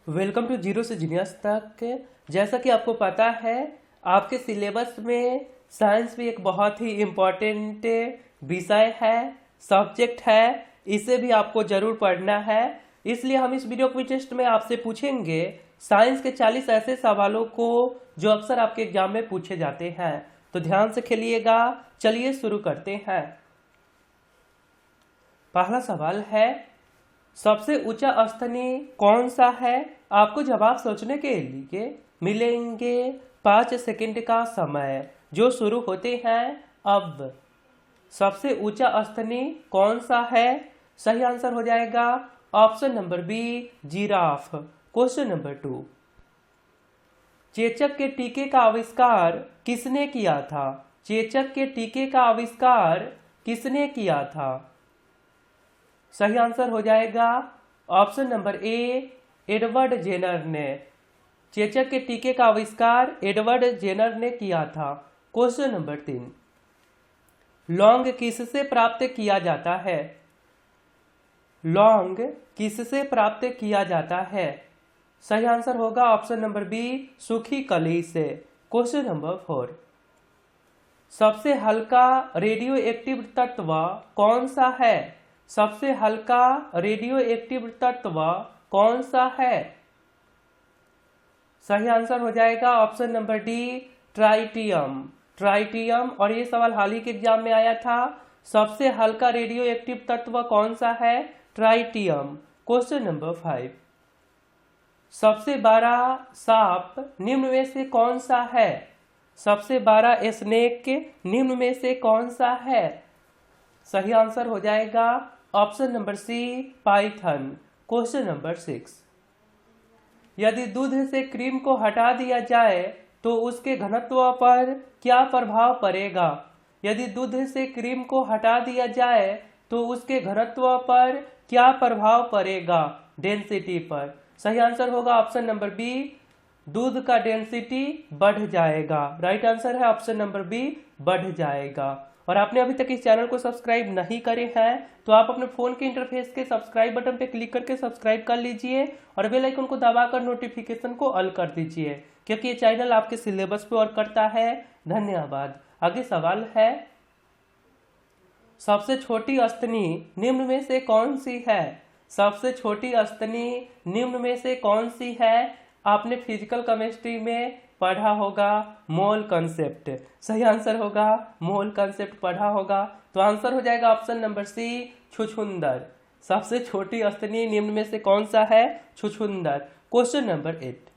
Welcome to zero से genius तक। जैसा कि आपको पता है, आपके सिलेबस में साइंस भी एक बहुत ही इम्पोर्टेंट विषय है, सब्जेक्ट है। इसे भी आपको जरूर पढ़ना है। इसलिए हम इस वीडियो क्विज टेस्ट में आपसे पूछेंगे साइंस के 40 ऐसे सवालों को जो अक्सर आपके एग्जाम में पूछे जाते हैं। तो ध्यान से खेलिएगा। चलिए शुरू करते हैं। पहला सवाल है, सबसे ऊंचा स्तनी कौन सा है? आपको जवाब सोचने के लिए मिलेंगे 5 सेकंड का समय, जो शुरू होते हैं अब। सबसे ऊंचा स्तनी कौन सा है? सही आंसर हो जाएगा option number B, giraffe. Question number 2, चेचक के टीके का आविष्कार किसने किया था? चेचक के टीके का आविष्कार किसने किया था? सही आंसर हो जाएगा option number A, Edward Jenner ने। चेचक के टीके का आविष्कार एडवर्ड जेनर ने किया था। क्वेश्चन नंबर 3, लौंग किससे प्राप्त किया जाता है? लौंग किससे प्राप्त किया जाता है? सही आंसर होगा ऑप्शन नंबर बी, सूखी कली से। क्वेश्चन नंबर 4, सबसे हल्का रेडियो एक्टिव तत्व कौन सा है? सबसे हल्का रेडियो एक्टिव तत्व कौन सा है? सही आंसर हो जाएगा option number D, tritium. Tritium. और ये सवाल हाल ही के एग्जाम में आया था। सबसे हल्का रेडियो एक्टिव तत्व कौन सा है? ट्राइटियम। क्वेश्चन नंबर 5, सबसे बड़ा सांप निम्न में से कौन सा है? सबसे बड़ा स्नेक निम्न में से कौन सा है? सही आंसर हो जाएगा option number C, python. Question number 6, यदि दूध से क्रीम को हटा दिया जाए तो उसके घनत्व पर क्या प्रभाव पड़ेगा? यदि दूध से क्रीम को हटा दिया जाए तो उसके घनत्व पर क्या प्रभाव पड़ेगा? डेंसिटी पर। सही आंसर होगा ऑप्शन नंबर बी, दूध का डेंसिटी बढ़ जाएगा। राइट आंसर है ऑप्शन नंबर बी, बढ़ जाएगा। और आपने अभी तक इस चैनल को सब्सक्राइब नहीं करे हैं तो आप अपने फोन के इंटरफेस के सब्सक्राइब बटन पे क्लिक करके सब्सक्राइब कर लीजिए और बेल आइकन को दबाकर नोटिफिकेशन को ऑल कर दीजिए, क्योंकि ये चैनल आपके सिलेबस पे वर्क करता है। धन्यवाद। आगे सवाल है, सबसे छोटी स्तनी निम्न में से कौन सी है? सबसे छोटी स्तनी निम्न में से कौन सी है? आपने फिजिकल केमिस्ट्री में पढ़ा होगा मोल कंसेप्ट। सही आंसर होगा मोल कंसेप्ट पढ़ा होगा। तो आंसर हो जाएगा ऑप्शन नंबर सी, छुछुंदर। सबसे छोटी स्तनी निम्न में से कौन सा है? छुछुंदर। क्वेश्चन नंबर 8,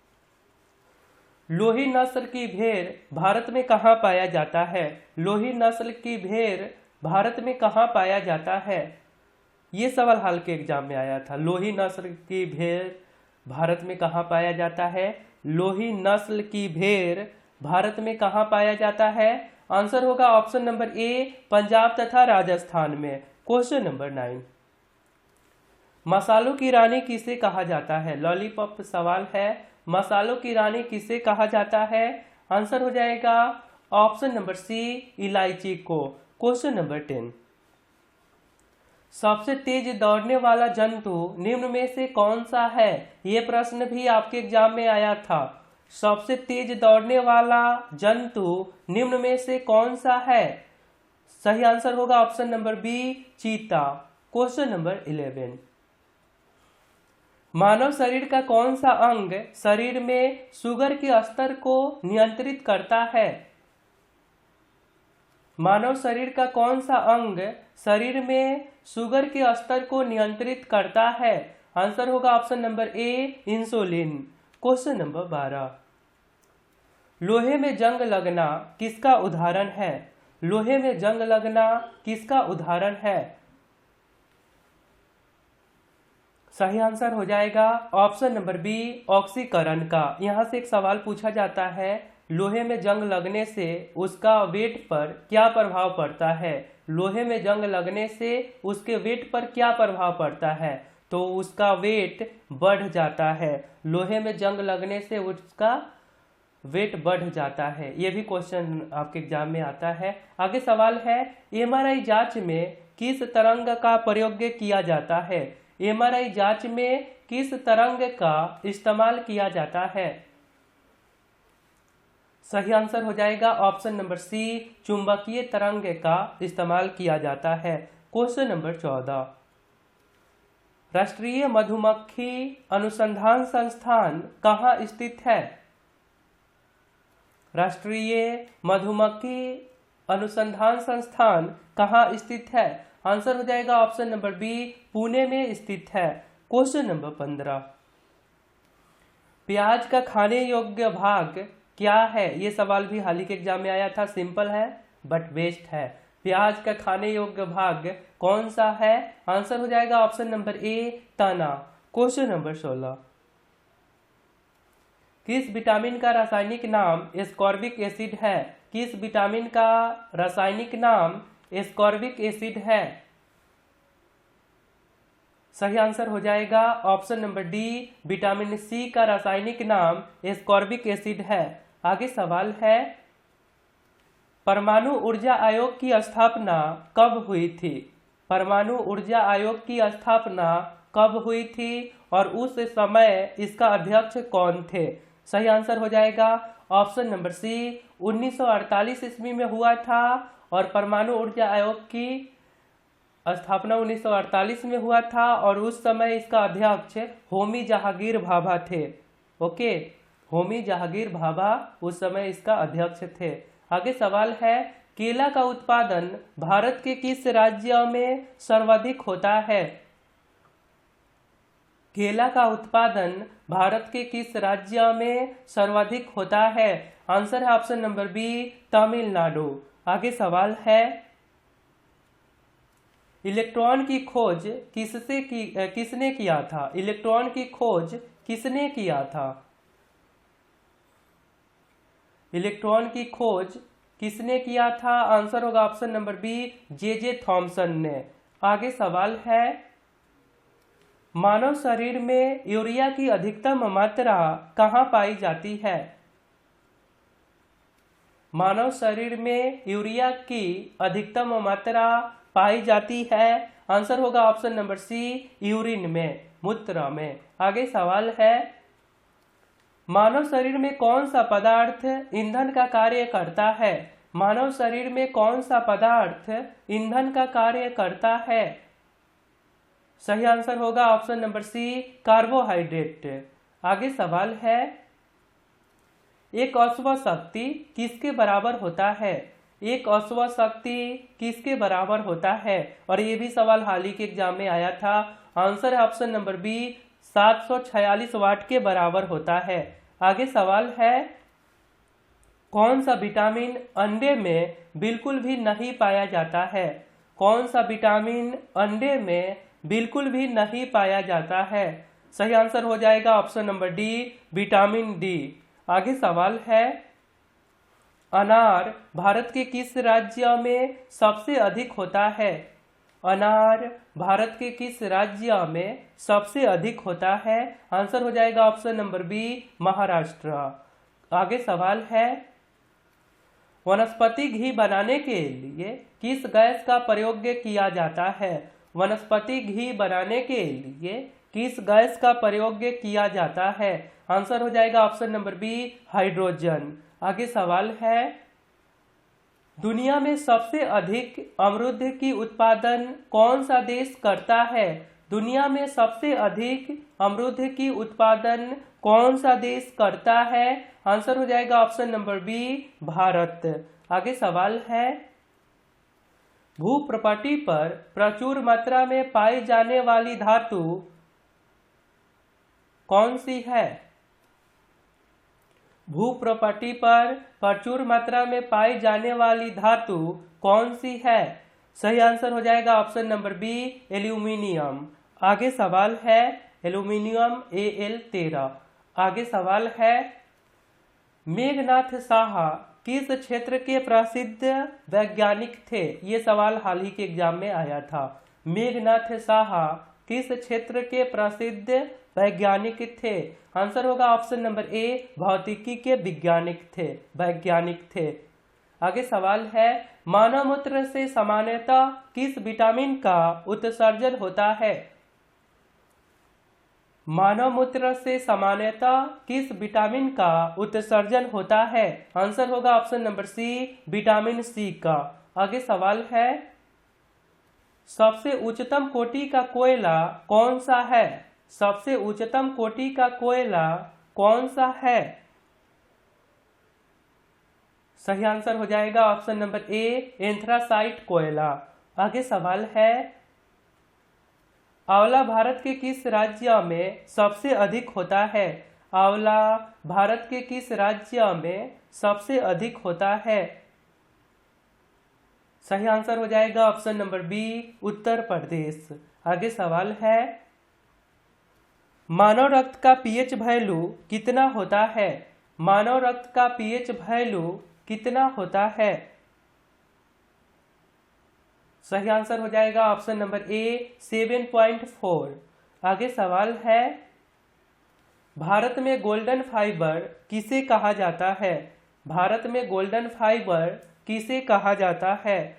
लोही नस्ल की भेड़ भारत में कहाँ पाया जाता है? लोही नस्ल की भेड़ भारत में कहाँ पाया जाता है? ये सवाल हाल के एग्जाम में आया था। लोही नस्ल की भेड़ भारत में कहाँ पाया जाता है? लोही नस्ल की भेड़ भारत में कहाँ पाया जाता है? आंसर होगा ऑप्शन नंबर ए, पंजाब तथा राजस्थान में। क्वेश्चन नंबर 9, मसालों की रानी किसे कहा जाता है? लॉलीपॉप सवाल है। मसालों की रानी किसे कहा जाता है? आंसर हो जाएगा ऑप्शन नंबर सी, इलायची को। क्वेश्चन नंबर 10, सबसे तेज दौड़ने वाला जंतु निम्न में से कौन सा है? यह प्रश्न भी आपके एग्जाम में आया था। सबसे तेज दौड़ने वाला जंतु निम्न में से कौन सा है? सही आंसर होगा ऑप्शन नंबर बी, चीता। क्वेश्चन नंबर 11, मानव शरीर का कौन सा अंग शरीर में शुगर के स्तर को नियंत्रित करता है? मानव शरीर का कौन सा अंग शरीर में शुगर के स्तर को नियंत्रित करता है? आंसर होगा ऑप्शन नंबर ए, इंसुलिन। क्वेश्चन नंबर 12, लोहे में जंग लगना किसका उदाहरण है? लोहे में जंग लगना किसका उदाहरण है? सही आंसर हो जाएगा ऑप्शन नंबर बी, ऑक्सीकरण का। यहां से एक सवाल पूछा जाता है, लोहे में जंग लगने से उसका वेट पर क्या प्रभाव पड़ता है? लोहे में जंग लगने से उसके वेट पर क्या प्रभाव पड़ता है? तो उसका वेट बढ़ जाता है। लोहे में जंग लगने से उसका वेट बढ़ जाता है। यह भी क्वेश्चन आपके एग्जाम में आता है। आगे सवाल है, एमआरआई जांच में किस तरंग का प्रयोग किया जाता है? एमआरआई जांच में किस तरंग का इस्तेमाल किया जाता है? सही आंसर हो जाएगा ऑप्शन नंबर सी, चुंबकीय तरंग का इस्तेमाल किया जाता है। क्वेश्चन नंबर 14, राष्ट्रीय मधुमक्खी अनुसंधान संस्थान कहाँ स्थित है? राष्ट्रीय मधुमक्खी अनुसंधान संस्थान कहाँ स्थित है? आंसर हो जाएगा ऑप्शन नंबर बी, पुणे में स्थित है। क्वेश्चन नंबर 15, प्याज का खाने योग्य भाग क्या है? ये सवाल भी हाल ही के एग्जाम में आया था, सिंपल है बट बेस्ट है। प्याज का खाने योग्य भाग कौन सा है? आंसर हो जाएगा ऑप्शन नंबर ए, तना। क्वेश्चन नंबर 16, किस विटामिन का रासायनिक नाम एस्कॉर्बिक एसिड है? किस विटामिन का रासायनिक नाम एस्कॉर्बिक एसिड है? सही आंसर हो जाएगा option number D, vitamin C का रासायनिक नाम एस्कॉर्बिक एसिड है। आगे सवाल है, परमाणु ऊर्जा आयोग की स्थापना कब हुई थी? परमाणु ऊर्जा आयोग की स्थापना कब हुई थी और उस समय इसका अध्यक्ष कौन थे? सही आंसर हो जाएगा ऑप्शन नंबर सी, 1948 ईस्वी में हुआ था और परमाणु ऊर्जा आयोग की स्थापना 1948 में हुआ था और उस समय इसका अध्यक्ष होमी जहांगीर भाभा थे। ओके, होमी जहांगीर भाभा उस समय इसका अध्यक्ष थे। आगे सवाल है, केला का उत्पादन भारत के किस राज्य में सर्वाधिक होता है? केला का उत्पादन भारत के किस राज्य में सर्वाधिक होता है? आंसर है ऑप्शन नंबर बी, तमिलनाडु। आगे सवाल है, इलेक्ट्रॉन की खोज किसने किया था? इलेक्ट्रॉन की खोज किसने किया था? इलेक्ट्रॉन की खोज किसने किया था? आंसर होगा option number B, J Thomson ने। आगे सवाल है, मानव शरीर में यूरिया की अधिकतम मात्रा कहाँ पाई जाती है? मानव शरीर में यूरिया की अधिकतम मात्रा पाई जाती है। आंसर होगा ऑप्शन नंबर सी, यूरिन में, मूत्र में। आगे सवाल है, मानव शरीर में कौन सा पदार्थ ईंधन का कार्य करता है? मानव शरीर में कौन सा पदार्थ ईंधन का कार्य करता है? सही आंसर होगा ऑप्शन नंबर सी, कार्बोहाइड्रेट। आगे सवाल है, एक अश्व शक्ति किसके बराबर होता है? एक अश्व शक्ति किसके बराबर होता है? और ये भी सवाल हाल ही के एग्जाम में आया था। आंसर है ऑप्शन नंबर बी, 746 वाट के बराबर होता है। आगे सवाल है, कौन सा विटामिन अंडे में बिल्कुल भी नहीं पाया जाता है? कौन सा विटामिन अंडे में बिल्कुल भी नहीं पाया जाता है? सही आंसर हो जाएगा option number D, vitamin D. आगे सवाल है, अनार भारत के किस राज्य में सबसे अधिक होता है? अनार भारत के किस राज्य में सबसे अधिक होता है? आंसर हो जाएगा ऑप्शन नंबर बी, महाराष्ट्र। आगे सवाल है, वनस्पति घी बनाने के लिए किस गैस का प्रयोग किया जाता है? वनस्पति घी बनाने के लिए किस गैस का प्रयोग किया जाता है? आंसर हो जाएगा ऑप्शन नंबर बी, हाइड्रोजन। आगे सवाल है, दुनिया में सबसे अधिक अमरूद की उत्पादन कौन सा देश करता है? दुनिया में सबसे अधिक अमरूद की उत्पादन कौन सा देश करता है? आंसर हो जाएगा ऑप्शन नंबर बी, भारत। आगे सवाल है, भूप्रपटी पर प्रचुर मात्रा में पाई जाने वाली धातु कौन सी है? भूप्रपटी पर प्रचुर मात्रा में पाई जाने वाली धातु कौन सी है? सही आंसर हो जाएगा ऑप्शन नंबर बी, एल्यूमिनियम। आगे सवाल है, एल्यूमिनियम Al13। आगे सवाल है, मेघनाथ साहा किस क्षेत्र के प्रसिद्ध वैज्ञानिक थे? ये सवाल हाल ही के एग्जाम में आया था। मेघनाथ साहा किस क्षेत्र के प्रसिद्ध वैज्ञानिक थे? आंसर होगा ऑप्शन नंबर ए, भौतिकी के वैज्ञानिक थे। आगे सवाल है, मानव मूत्र से सामान्यतः किस विटामिन का उत्सर्जन होता है? मानव मूत्र से सामान्यतः किस विटामिन का उत्सर्जन होता है? आंसर होगा option number C, vitamin C का। आगे सवाल है, सबसे उच्चतम कोटि का कोयला कौन सा है? सबसे उच्चतम कोटि का कोयला कौन सा है? सही आंसर हो जाएगा ऑप्शन नंबर ए, एंथ्रासाइट कोयला। आगे सवाल है, आंवला भारत के किस राज्य में सबसे अधिक होता है? आंवला भारत के किस राज्य में सबसे अधिक होता है? सही आंसर हो जाएगा option number B, Uttar Pradesh. आगे सवाल है, मानव रक्त का पीएच वैल्यू कितना होता है? मानव रक्त का पीएच वैल्यू कितना होता है? सही आंसर हो जाएगा ऑप्शन नंबर ए, 7.4। आगे सवाल है, भारत में गोल्डन फाइबर किसे कहा जाता है? भारत में गोल्डन फाइबर किसे कहा जाता है?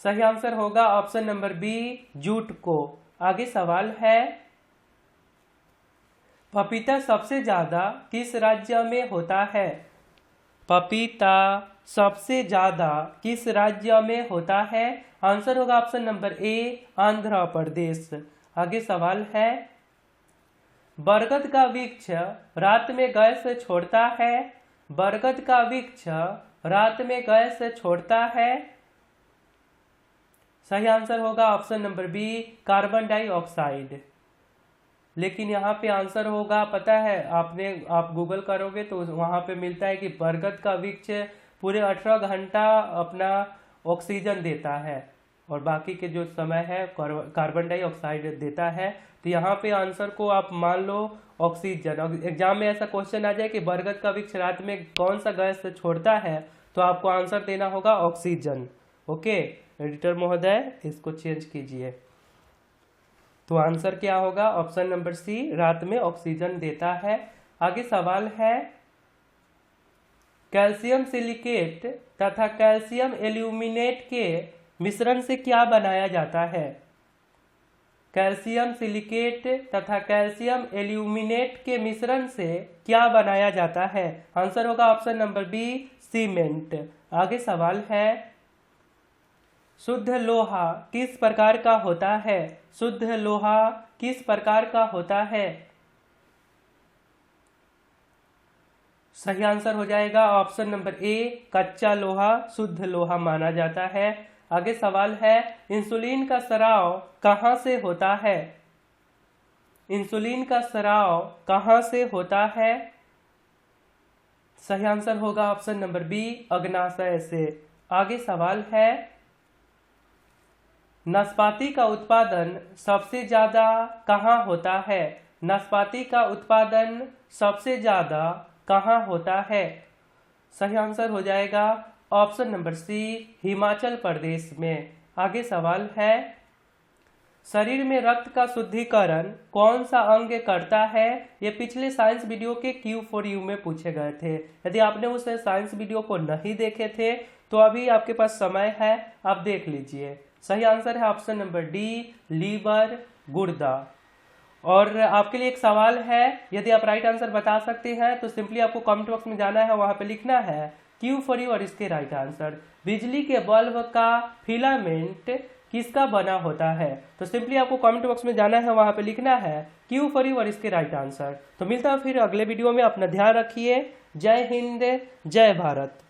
सही आंसर होगा ऑप्शन नंबर बी, जूट को। आगे सवाल है, पपीता सबसे ज्यादा किस राज्य में होता है? पपीता सबसे ज्यादा किस राज्य में होता है? आंसर होगा ऑप्शन नंबर ए, आंध्र प्रदेश। आगे सवाल है, बरगद का वृक्ष रात में गैस छोड़ता है? बरगद का वृक्ष रात में गैस छोड़ता है? सही आंसर होगा option number B, carbon dioxide. लेकिन यहाँ पे आंसर होगा, पता है आप गूगल करोगे तो वहाँ पे मिलता है कि बरगद का वृक्ष पूरे 18 घंटा अपना ऑक्सीजन देता है और बाकी के जो समय है कार्बन डाइऑक्साइड देता है। तो यहाँ पे आंसर को आप मान लो ऑक्सीजन। एग्जाम में ऐसा क्वेश्चन आ जाए कि बरगद का वृक्ष रात में कौन सा गैस छोड़ता है, तो आपको आंसर देना होगा ऑक्सीजन। ओके एडिटर महोदय, इसको चेंज कीजिए। तो आंसर क्या होगा? ऑप्शन नंबर सी, रात में ऑक्सीजन देता है। आगे सवाल है, कैल्शियम सिलिकेट तथा कैल्शियम एल्यूमिनेट के मिश्रण से क्या बनाया जाता है? कैल्शियम सिलिकेट तथा कैल्शियम एल्यूमिनेट के मिश्रण से क्या बनाया जाता है? आंसर होगा ऑप्शन नंबर बी, सीमेंट। आगे सवाल है, शुद्ध लोहा किस प्रकार का होता है? शुद्ध लोहा किस प्रकार का होता है? सही आंसर हो जाएगा ऑप्शन नंबर ए, कच्चा लोहा शुद्ध लोहा माना जाता है। आगे सवाल है, इंसुलिन का स्राव कहाँ से होता है? इंसुलिन का स्राव कहाँ से होता है? सही आंसर होगा ऑप्शन नंबर बी, अग्नाशय से। आगे सवाल है, नाशपाती का उत्पादन सबसे ज्यादा कहाँ होता है? नाशपाती का उत्पादन सबसे ज्यादा कहाँ होता है? सही आंसर हो जाएगा ऑप्शन नंबर सी, हिमाचल प्रदेश में। आगे सवाल है, शरीर में रक्त का शुद्धिकरण कौन सा अंग करता है? ये पिछले साइंस वीडियो के Q4U में पूछे गए थे। यदि आपने उस साइंस वीडियो को नहीं देखे थे तो अभी आपके पास समय है, आप देख लीजिए। सही आंसर है ऑप्शन नंबर डी, लीवर, गुर्दा। और आपके लिए एक सवाल है, यदि आप राइट आंसर बता सकते हैं तो सिंपली आपको कमेंट बॉक्स में जाना है, वहां पे लिखना है Q4U और इसके राइट आंसर। बिजली के बल्ब का फिलामेंट किसका बना होता है? तो सिंपली आपको कमेंट बॉक्स में जाना है, वहां पे लिखना है Q4U और इसके राइट आंसर। तो मिलता है फिर अगले वीडियो में, अपना ध्यान रखिए। जय हिंद, जय भारत।